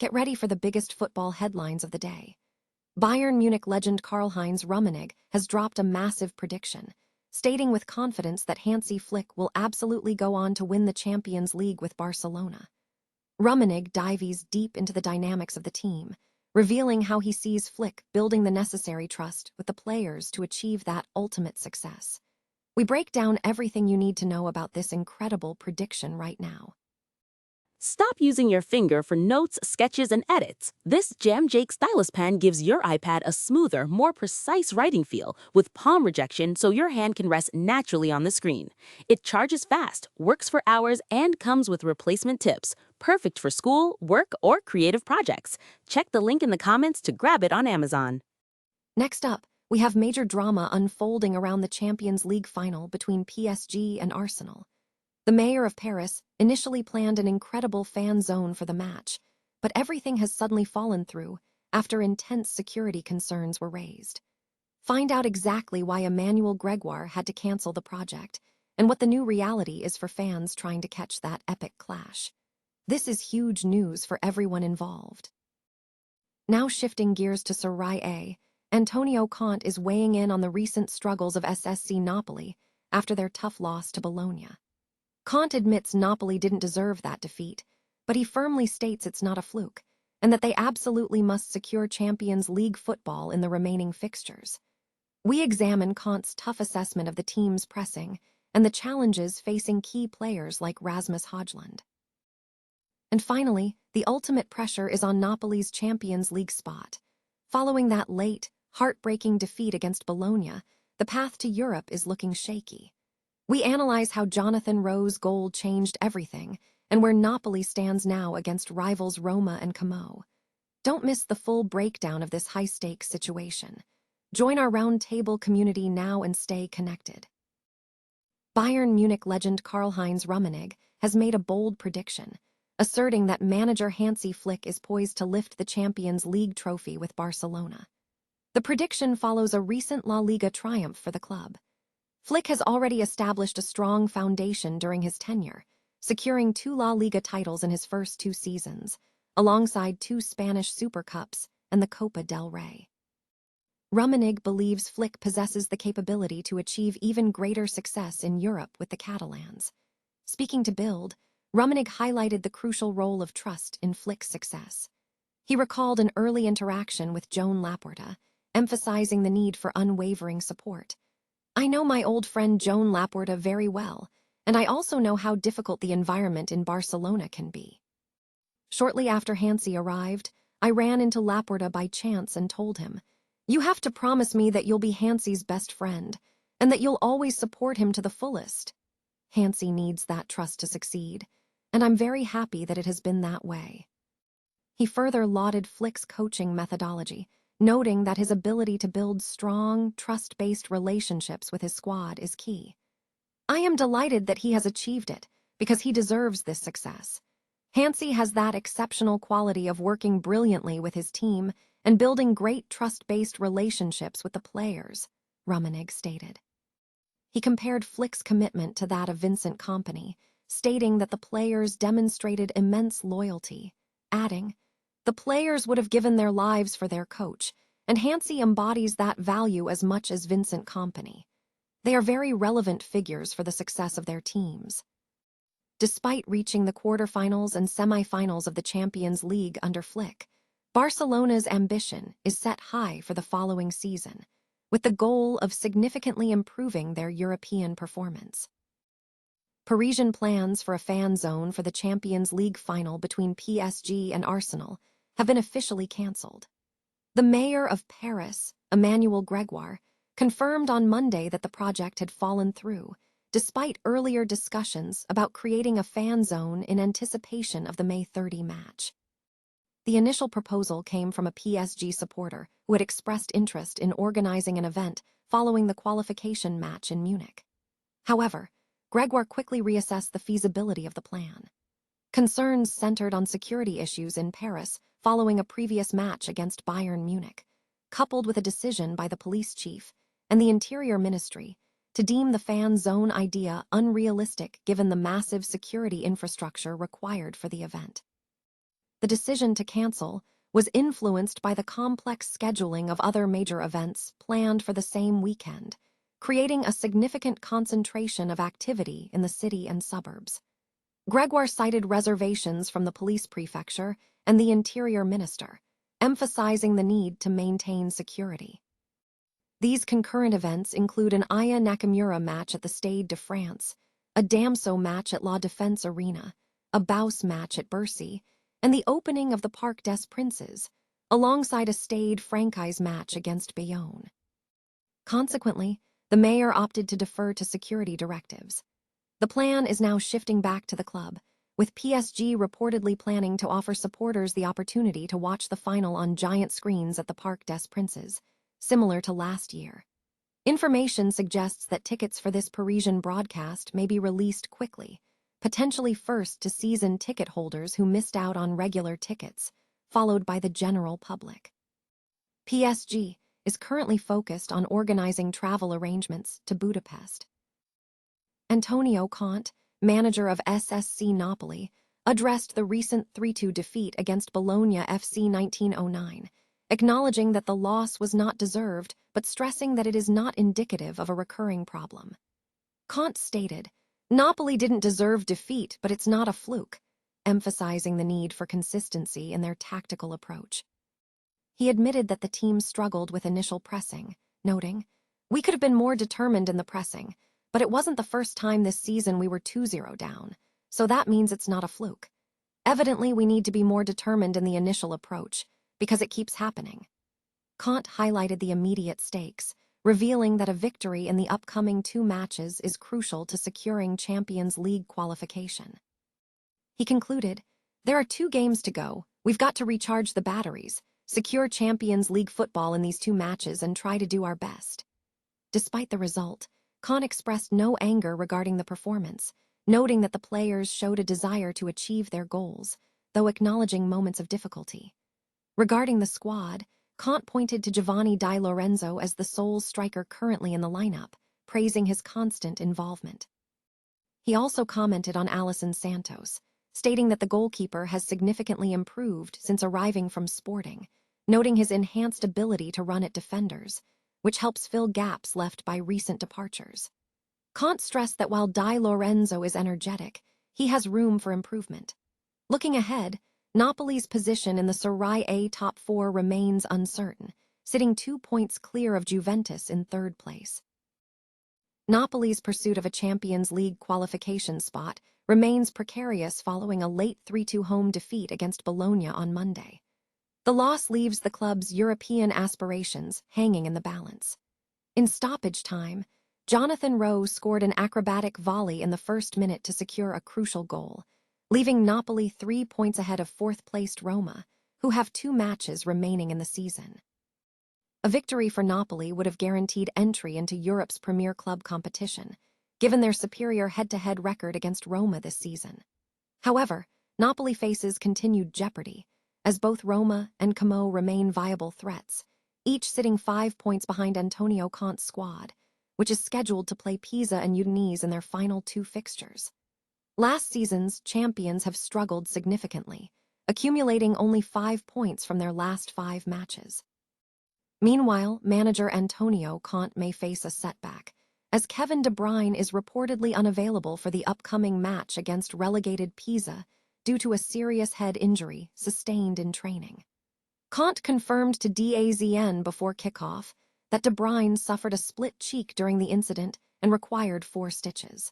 Get ready for the biggest football headlines of the day. Bayern Munich legend Karl-Heinze has dropped a massive prediction, stating with confidence that Hansi Flick will absolutely go on to win the Champions League with Barcelona. Rummenigge dives deep into the dynamics of the team, revealing how he sees Flick building the necessary trust with the players to achieve that ultimate success. We break down everything you need to know about this incredible prediction right now. Stop using your finger for notes, sketches, and edits. This Jam Jake stylus pen gives your iPad a smoother, more precise writing feel with palm rejection so your hand can rest naturally on the screen. It charges fast, works for hours, and comes with replacement tips. Perfect for school, work, or creative projects. Check the link in the comments to grab it on Amazon. Next up, we have major drama unfolding around the Champions League final between PSG and Arsenal. The mayor of Paris initially planned an incredible fan zone for the match, but everything has suddenly fallen through after intense security concerns were raised. Find out exactly why Emmanuel Gregoire had to cancel the project and what the new reality is for fans trying to catch that epic clash. This is huge news for everyone involved. Now shifting gears to Serie A, Antonio Conte is weighing in on the recent struggles of SSC Napoli after their tough loss to Bologna. Conte admits Napoli didn't deserve that defeat, but he firmly states it's not a fluke, and that they absolutely must secure Champions League football in the remaining fixtures. We examine Conte's tough assessment of the team's pressing and the challenges facing key players like Rasmus Højlund. And finally, the ultimate pressure is on Napoli's Champions League spot. Following that late, heartbreaking defeat against Bologna, the path to Europe is looking shaky. We analyze how Jonathan Rowe's goal changed everything and where Napoli stands now against rivals Roma and Como. Don't miss the full breakdown of this high-stakes situation. Join our roundtable community now and stay connected. Bayern Munich legend Karl-Heinze Rummenigge has made a bold prediction, asserting that manager Hansi Flick is poised to lift the Champions League trophy with Barcelona. The prediction follows a recent La Liga triumph for the club. Flick has already established a strong foundation during his tenure, securing 2 La Liga titles in his first 2 seasons, alongside 2 Spanish Super Cups and the Copa del Rey. Rummenigge believes Flick possesses the capability to achieve even greater success in Europe with the Catalans. Speaking to Bild, Rummenigge highlighted the crucial role of trust in Flick's success. He recalled an early interaction with Joan Laporta, emphasizing the need for unwavering support. "I know my old friend Joan Laporta very well, and I also know how difficult the environment in Barcelona can be." Shortly after Hansi arrived, I ran into Laporta by chance and told him, "You have to promise me that you'll be Hansi's best friend, and that you'll always support him to the fullest." Hansi needs that trust to succeed, and I'm very happy that it has been that way. He further lauded Flick's coaching methodology, noting that his ability to build strong, trust-based relationships with his squad is key. "I am delighted that he has achieved it, because he deserves this success. Hansi has that exceptional quality of working brilliantly with his team and building great trust-based relationships with the players," Rummenigge stated. He compared Flick's commitment to that of Vincent Kompany, stating that the players demonstrated immense loyalty, adding, "The players would have given their lives for their coach, and Hansi embodies that value as much as Vincent Kompany. They are very relevant figures for the success of their teams." Despite reaching the quarterfinals and semifinals of the Champions League under Flick, Barcelona's ambition is set high for the following season, with the goal of significantly improving their European performance. Parisian plans for a fan zone for the Champions League final between PSG and Arsenal have been officially cancelled. The mayor of Paris, Emmanuel Gregoire, confirmed on Monday that the project had fallen through, despite earlier discussions about creating a fan zone in anticipation of the May 30 match. The initial proposal came from a PSG supporter who had expressed interest in organizing an event following the qualification match in Munich. However, Gregoire quickly reassessed the feasibility of the plan. Concerns centered on security issues in Paris following a previous match against Bayern Munich, coupled with a decision by the police chief and the Interior Ministry to deem the fan zone idea unrealistic given the massive security infrastructure required for the event. the decision to cancel was influenced by the complex scheduling of other major events planned for the same weekend, creating a significant concentration of activity in the city and suburbs. Gregoire cited reservations from the police prefecture and the interior minister, emphasizing the need to maintain security. These concurrent events include an Aya Nakamura match at the Stade de France, a Damso match at La Défense Arena, a Baus match at Bercy, and the opening of the Parc des Princes, alongside a Stade Francais match against Bayonne. Consequently, the mayor opted to defer to security directives. The plan is now shifting back to the club, with PSG reportedly planning to offer supporters the opportunity to watch the final on giant screens at the Parc des Princes, similar to last year. Information suggests that tickets for this Parisian broadcast may be released quickly, potentially first to season ticket holders who missed out on regular tickets, followed by the general public. PSG is currently focused on organizing travel arrangements to Budapest. Antonio Conte, manager of SSC Napoli, addressed the recent 3-2 defeat against Bologna FC 1909, acknowledging that the loss was not deserved but stressing that it is not indicative of a recurring problem. Conte stated, "Napoli didn't deserve defeat, but it's not a fluke," emphasizing the need for consistency in their tactical approach. He admitted that the team struggled with initial pressing, noting, "We could have been more determined in the pressing, but it wasn't the first time this season we were 2-0 down, so that means it's not a fluke. Evidently, we need to be more determined in the initial approach, because it keeps happening." Conte highlighted the immediate stakes, revealing that a victory in the upcoming 2 matches is crucial to securing Champions League qualification. He concluded, "There are 2 games to go. We've got to recharge the batteries, secure Champions League football in these 2 matches and try to do our best." Despite the result, Conte expressed no anger regarding the performance, noting that the players showed a desire to achieve their goals, though acknowledging moments of difficulty. Regarding the squad, Conte pointed to Giovanni Di Lorenzo as the sole striker currently in the lineup, praising his constant involvement. He also commented on Alisson Santos, stating that the goalkeeper has significantly improved since arriving from Sporting, noting his enhanced ability to run at defenders, which helps fill gaps left by recent departures. Conte stressed that while Di Lorenzo is energetic, he has room for improvement. Looking ahead, Napoli's position in the Serie A top 4 remains uncertain, sitting 2 points clear of Juventus in 3rd place. Napoli's pursuit of a Champions League qualification spot remains precarious following a late 3-2 home defeat against Bologna on Monday. The loss leaves the club's European aspirations hanging in the balance. In stoppage time, Jonathan Rowe scored an acrobatic volley in the first minute to secure a crucial goal, leaving Napoli 3 points ahead of 4th-placed Roma, who have 2 matches remaining in the season. A victory for Napoli would have guaranteed entry into Europe's premier club competition, given their superior head-to-head record against Roma this season. However, Napoli faces continued jeopardy, as both Roma and Como remain viable threats, each sitting 5 points behind Antonio Conte's squad, which is scheduled to play Pisa and Udinese in their final 2 fixtures. Last season's champions have struggled significantly, accumulating only 5 points from their last 5 matches. Meanwhile, manager Antonio Conte may face a setback, as Kevin De Bruyne is reportedly unavailable for the upcoming match against relegated Pisa due to a serious head injury sustained in training. Conte confirmed to DAZN before kickoff that De Bruyne suffered a split cheek during the incident and required 4 stitches.